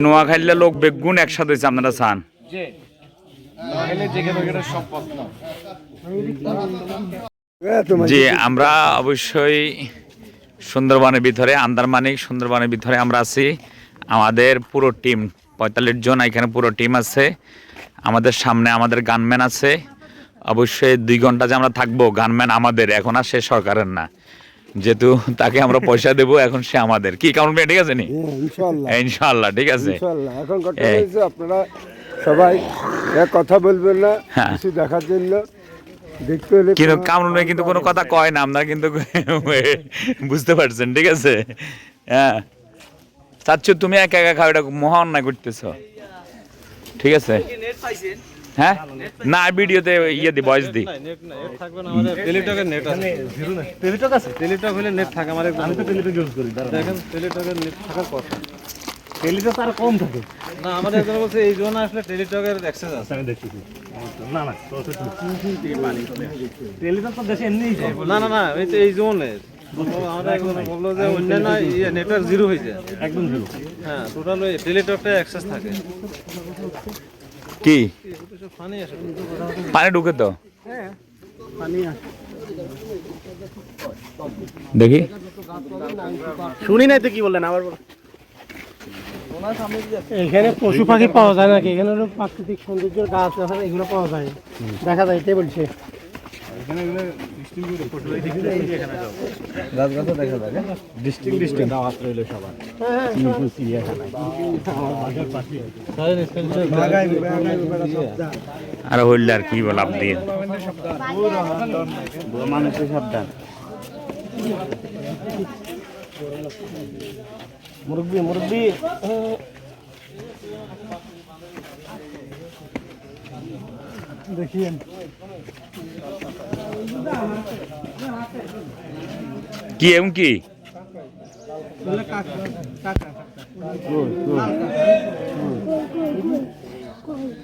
নোয়াখালীর লোক বেগুন একসাথে হয়েছে আপনারা চান জি আমরা অবশ্যই সুন্দরবনের ভিতরে আন্দারমানিক সুন্দরবনের ভিতরে আমরা আছি আমাদের পুরো টিম ৪৫ জন এখানে পুরো টিম আছে আমাদের সামনে আমাদের গানম্যান আছে অবশ্যই ২ ঘন্টা যে আমরা থাকবো গানম্যান আমাদের এখন আর সে সরকারের না যেহেতু তাকে আমরা পয়সা দেবো এখন সে আমাদের কি কারণ ঠিক আছে নি ইনশাআল্লাহ ঠিক আছে এখন কথা হয়েছে আপনারা সবাই কথা বলবেন না কিছু দেখার জন্য দেখতে হলে কিন্তু কামরুনে কিন্তু কোনো কথা কয় না আপনারা কিন্তু বুঝতে পারছেন ঠিক আছে হ্যাঁ চাচ্ছু তুমি একা একা খাও এটা মহা অন্যায় করতেছ ঠিক আছে হ্যাঁ না ভিডিওতে ইয়ে দি ভয়েস দি নেট থাকবে না আমাদের টেলিটকের নেট আছে টেলিটক আছে টেলিটক হলে নেট থাকে আমাদের আমি তো টেলিটক ইউজ করি দেখেন টেলিটকের নেট থাকার কথা টেলিটক আর কম থাকে না আমাদের এখানে বলছে এই জোন আসলে টেলিটকের অ্যাক্সেস আছে আমি দেখতেছি না না টেলিটক তো দেশে এমনিই না না না এই তো এই জোনে আমাদের একজন বললো যে অন্যান্য নেটওয়ার্ক জিরো হয়ে যায় একদম জিরো হ্যাঁ টোটাল ওই টেলিটকটা অ্যাক্সেস থাকে কি পানি ঢুকে তো দেখি শুনি নাই তো কি বললেন আবার এখানে পশু পাখি পাওয়া যায় নাকি এখানে হলো প্রাকৃতিক সৌন্দর্যের গাছ গাছালি এগুলো পাওয়া যায় দেখা যায় এটাই বলছে আর হইলে আর কি বল আপনি মানুষের সাবধান মুরব্বি মুরব্বি দেখিয়েন কি এমন কি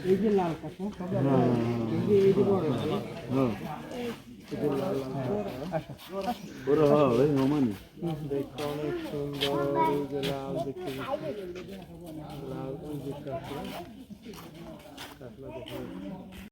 এই যে লাল কাঁচা এই যে বড় অনেক সুন্দর লাল দেখতে লাল